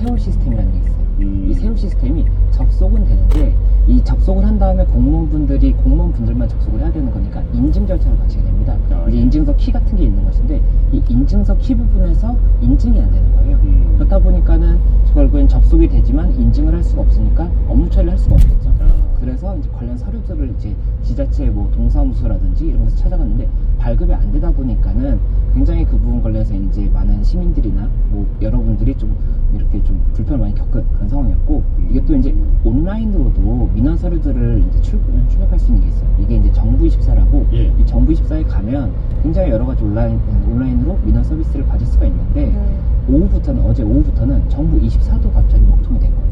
세월 시스템이라는 게 있어요. 이 세월 시스템이 접속은 되는데 이 접속을 한 다음에 공무원분들만 접속을 해야 되는 거니까 인증 절차를 거치게 됩니다. 이제 인증서 키 같은 게 있는 것인데 이 인증서 키 부분에서 인증이 안 되는 거예요. 그렇다 보니까는 결국엔 접속이 되지만 인증을 할 수가 없으니까 업무 처리를 할 수가 없겠죠. 그래서 이제 관련 서류들을 이제 지자체 뭐 동사무소라든지 이런 곳에서 찾아갔는데 발급이 안 되다 보니까는 굉장히 그 부분 관련해서 이제 많은 시민들이나 뭐 여러분들이 좀 이렇게 좀 불편을 많이 겪은 그런 상황이었고, 이게 또 이제 온라인으로도 민원 서류들을 이제 출력할 수 있는 게 있어요. 이게 이제 정부24라고 이 정부24에 가면 굉장히 여러 가지 온라인으로 민원 서비스를 받을 수가 있는데 어제 오후부터는 정부24도 갑자기 먹통이 된 거예요.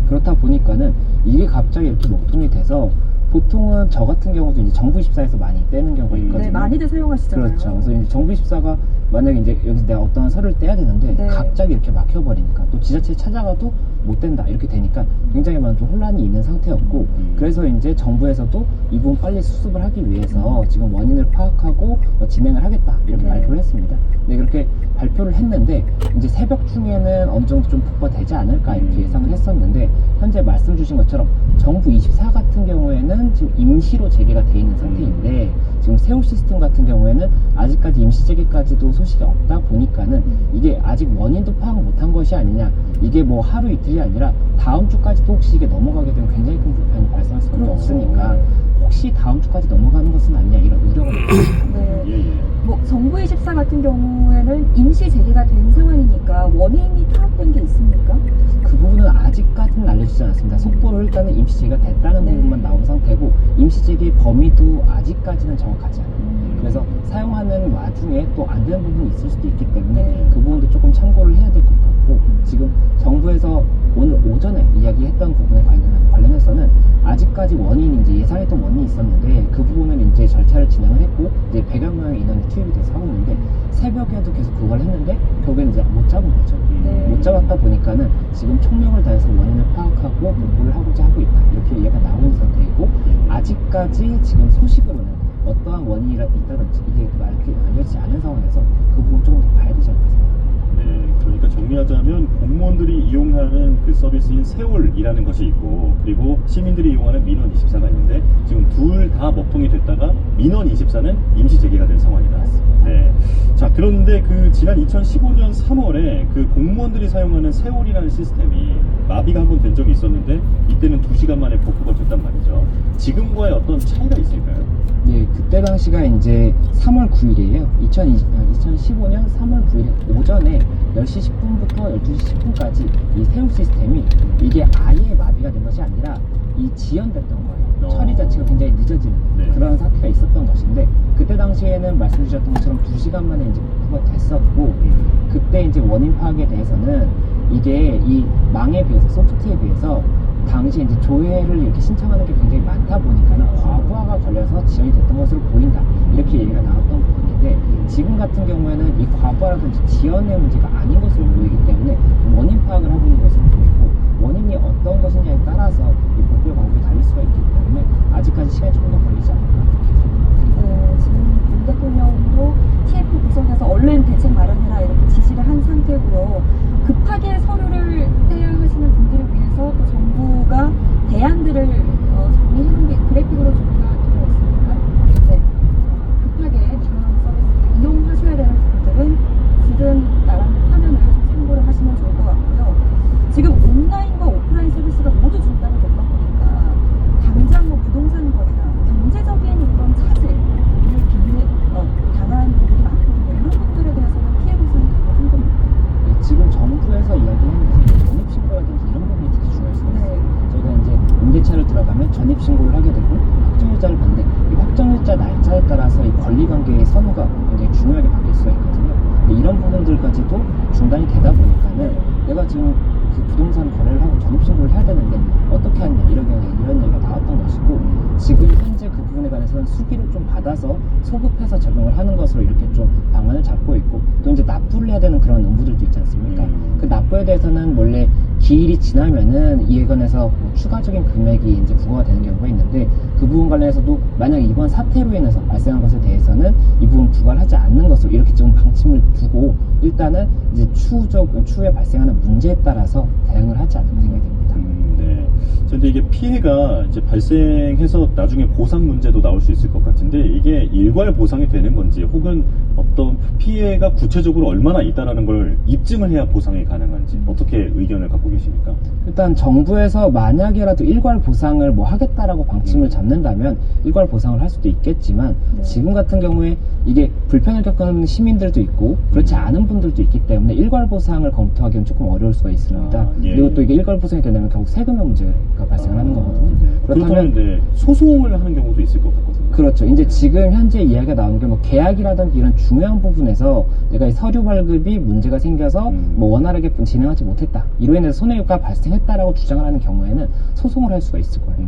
그렇다 보니까는 이게 갑자기 이렇게 먹통이 돼서 보통은 저 같은 경우도 이제 정부24에서 많이 떼는 경우가 있거든요. 네, 많이들 사용하시잖아요. 그렇죠. 그래서 이제 정부24가 만약에 이제 여기서 내가 어떤 서류를 떼야 되는데 갑자기 이렇게 막혀버리니까 또 지자체에 찾아가도 못 뗀다 이렇게 되니까 굉장히 많은 좀 혼란이 있는 상태였고, 그래서 이제 정부에서도 이 부분 빨리 수습을 하기 위해서 지금 원인을 파악하고 진행을 하겠다 이렇게 발표를 했습니다. 네, 그렇게 발표를 했는데 이제 새벽 중에는 어느 정도 좀 폭파되지 않을까 이렇게 예상을 했었는데, 현재 말씀 주신 것처럼 정부24 같은 경우에는 지금 임시로 재개가 돼 있는 상태인데 지금 세월 시스템 같은 경우에는 아직까지 임시 재개까지도 소식이 없다 보니까는 이게 아직 원인도 파악 못한 것이 아니냐, 이게 뭐 하루 이틀이 아니라 다음 주까지도 혹시 이게 넘어가게 되면 굉장히 큰 불편이 발생할 수밖에 없으니까 혹시 다음 주까지 넘어가는 것은 아니냐 이런 우려가 있습니다. 뭐 정부24 같은 경우에는 임시 재개가 된 상황이니까 원인이 파악된 게 있습니까? 그 부분은 아직까지는 알려지지 않았습니다. 속보로 일단은 임시 재개가 됐다는 부분만 나온 상태고 임시 재개의 범위도 아직까지는 정확하지 않아요. 그래서 사용하는 와중에 또 안 되는 부분이 있을 수도 있기 때문에 그 부분도 조금 참고를 해야 될 것 같고, 지금 정부에서 오늘 오전에 이야기했던 부분에 관련해서는 아직까지 원인이 이제 예상했던 원인이 있었는데 그 부분은 이제 절차를 진행을 했고 이제 100여 명의 인원이 투입이 돼서 하고 있는데 새벽에도 계속 그걸 했는데 결국엔 이제 못 잡은 거죠. 못 잡았다 보니까는 지금 총력을 다해서 원인을 파악하고 복구를 하고자 하고 있다 이렇게 이야기가 나오고 있는 상태이고, 아직까지 지금 소식으로는 어떠한 원인이 있다든지 이게 알려지지 않은 상황에서 그 부분 조금 더 봐야 되지 않을까 생각합니다. 네, 그러니까 정리하자면 공무원들이 이용하는 그 서비스인 세월이라는 것이 있고, 그리고 시민들이 이용하는 민원24가 있는데 지금 둘 다 먹통이 됐다가 민원24는 임시 재개가 된 상황이다. 네. 자, 그런데 그 지난 2015년 3월에 그 공무원들이 사용하는 세월이라는 시스템이 마비가 한번 된 적이 있었는데 이때는 2시간 만에 복구가 됐단 말이죠. 지금과의 어떤 차이가 있을까요? 예, 그때 당시가 이제 3월 9일이에요. 2015년 3월 9일 오전에 10시 10분부터 12시 10분까지 이 세월 시스템이 이게 아예 마비가 된 것이 아니라 이 지연됐던 거예요. 처리 자체가 굉장히 늦어지는 그런 사태가 있었던 것인데, 그때 당시에는 말씀 주셨던 것처럼 2시간 만에 이제 복구가 됐었고, 그때 이제 원인 파악에 대해서는 이게 이 망에 비해서 소프트에 비해서 당시 이제 조회를 이렇게 신청하는 게 굉장히 많다 보니까는 과부하가 걸려서 지연이 됐던 것으로 보인다 이렇게 얘기가 나왔던 부분인데, 지금 같은 경우에는 이 과부하라든지 지연의 문제가 아닌 것으로 보이기 때문에 원인 파악을 하고 있는 것으로 보이고, 원인이 어떤 것이냐에 따라서 이 복구의 방법이 달릴 수가 있기 때문에 아직까지 시간이 조금 더 걸리지 않을까 생각합니다. 지금 윤 대통령도 TF 구성해서 얼른 대책 마련해라 이렇게 지시를 한 상태고요. 급하게 서류를 떼야 하시는 분들을 위해서 또 정부가 대안들을 정리해놓은 게 그래픽으로 준비가 되어 있으니까 급하게 민원 서비스를 이용하셔야 되는 분들은 지금 나가는 화면을 좀 참고를 하시면 좋을 것 같고요. 지금 온라인과 오프라인 서비스가 모두 중단이 됐다 보니까 당장 뭐 부동산 거래나 경제적인 어떤 차질을 당한 분들이 많거든요. 이런 분들에 대해서는 피해 보상이 가능한 겁니까? 지금 정부에서 이야기하는 것은 전입신고라든지 이런 부분이 특히 중요할 수가 있어요. 저희가 이제 임대차를 들어가면 전입신고를 하게 되고 확정일자를 받는데 이 확정일자 날짜에 따라서 이 권리관계의 선호가 굉장히 중요하게 바뀔 수가 있거든요. 근데 이런 부분들까지도 중단이 되다 보니까는 내가 지금 그 부동산 거래를 하고 전입신고를 해야 되는데 어떻게 하냐 이런 얘기가 나왔던 것이고, 지금 현재 그 부분에 관해서는 수기로 좀 받아서 소급해서 적용을 하는 것으로 이렇게 좀 방안을 잡고 있고, 또 이제 납부를 해야 되는 그런 업무들도 있지 않습니까? 그 납부에 대해서는 원래 기일이 지나면은 이에 관해서 뭐 추가적인 금액이 이제 부과가 되는 경우가 있는데 그 부분 관련해서도 만약 이번 사태로 인해서 발생한 것에 대해서는 이 부분 부과를 하지 않는 것으로 이렇게 좀 방침을 두고 일단은 이제 추후에 발생하는 문제에 따라서 대응을 하지 않는 생각이 듭니다. 네. 근데 이게 피해가 이제 발생해서 나중에 보상 문제도 나올 수 있을 것 같은데 이게 일괄 보상이 되는 건지 혹은 어떤 피해가 구체적으로 얼마나 있다라는 걸 입증을 해야 보상이 가능한지 어떻게 의견을 갖고 계십니까? 일단 정부에서 만약에라도 일괄 보상을 뭐 하겠다라고 방침을 잡는다면 일괄 보상을 할 수도 있겠지만 네. 지금 같은 경우에 이게 불편을 겪는 시민들도 있고 그렇지 않은 분들도 있기 때문에 일괄 보상을 검토하기는 조금 어려울 수가 있습니다. 아, 예. 그리고 또 이게 일괄 보상이 된다면 결국 세금의 문제가 발생을 하는 거거든요. 네. 그렇다면 그렇다면 네, 소송을 하는 경우도 있을 것 같거든요. 그렇죠. 이제 지금 현재 이야기가 나오는 게 뭐 계약이라든지 이런 중요한 부분에서 내가 이 서류 발급이 문제가 생겨서 뭐 원활하게 진행하지 못했다. 이로 인해서 손해가 발생했다라고 주장을 하는 경우에는 소송을 할 수가 있을 거예요.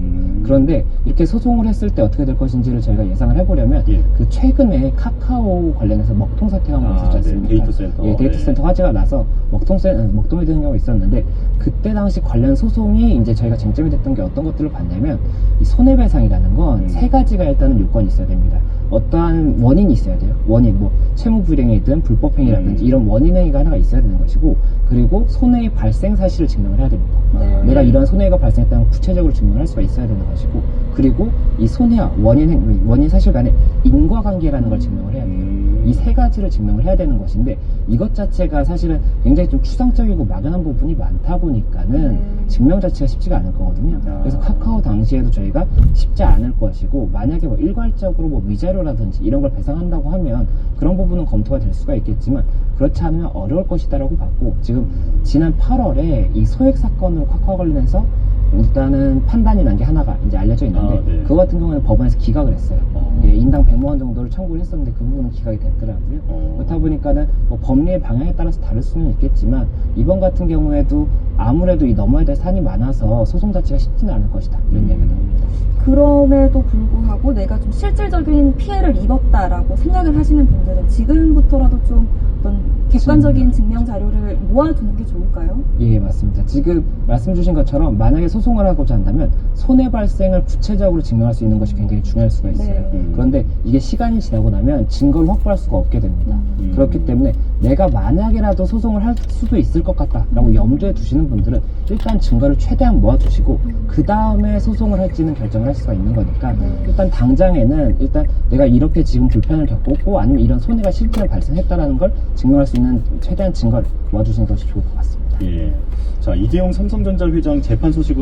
그런데 이렇게 소송을 했을 때 어떻게 될 것인지를 저희가 예상을 해보려면 예. 그 최근에 카카오 관련해서 먹통 사태가 한번 있었지 않습니까? 네, 데이터 센터. 예, 데이터 네. 센터 화재가 나서 먹통이 되는 경우가 있었는데 그때 당시 관련 소송이 이제 저희가 쟁점이 됐던 게 어떤 것들을 봤냐면 이 손해배상이라는 건 세 가지가 일단은 요건이 있어야 됩니다. 어떠한 원인이 있어야 돼요. 원인, 뭐 채무 불이행이든 불법행위라든지 이런 원인 행위가 하나가 있어야 되는 것이고 그리고 손해의 발생 사실을 증명을 해야 됩니다. 네. 내가 이런 손해가 발생했다는 걸 구체적으로 증명을 할 수가 있어야 되는 것이고 그리고 이 손해와 원인 사실 간의 인과관계라는 걸 증명을 해야 돼요. 이 세 가지를 증명을 해야 되는 것인데 이것 자체가 사실은 굉장히 좀 추상적이고 막연한 부분이 많다 보니까는 증명 자체가 쉽지가 않을 거거든요. 그래서 카카오 당시에도 저희가 쉽지 않을 것이고 만약에 뭐 일괄적으로 뭐 위자료라든지 이런 걸 배상한다고 하면 그런 부분은 검토가 될 수가 있겠지만 그렇지 않으면 어려울 것이다라고 봤고 지금 지난 8월에 이 소액 사건으로 카카오 관련해서 일단은 판단이 난 게 하나가 이제 알려져 있는데 네. 그거 같은 경우는 법원에서 기각을 했어요. 예, 인당 100만 원 정도를 청구를 했었는데 그 부분은 기각이 됐더라고요. 그렇다 보니까는 뭐 법리의 방향에 따라서 다를 수는 있겠지만 이번 같은 경우에도 아무래도 이 넘어야 될 산이 많아서 소송 자체가 쉽지는 않을 것이다 이런 이야기가 나옵니다. 그럼에도 불구하고 내가 좀 실질적인 피해를 입었다라고 생각을 하시는 분들은 지금부터라도 좀 어떤 객관적인 증명 자료를 모아두는 게 좋을까요? 예, 맞습니다. 지금 말씀 주신 것처럼 만약에 소송을 하고자 한다면 손해 발생을 구체적으로 증명할 수 있는 것이 굉장히 중요할 수가 있어요. 네. 그런데 이게 시간이 지나고 나면 증거를 확보할 수가 없게 됩니다. 그렇기 때문에 내가 만약에라도 소송을 할 수도 있을 것 같다라고 염두에 두시는 분들은 일단 증거를 최대한 모아두시고 그 다음에 소송을 할지는 결정을 할 수가 있는 거니까 일단 당장에는 일단 내가 이렇게 지금 불편을 겪었고 아니면 이런 손해가 실제로 발생했다라는 걸 증명할 수 있는 최대한 증거를 모아두시는 것이 좋을 것 같습니다. 예. 자, 이재용 삼성전자 회장 재판 소식으로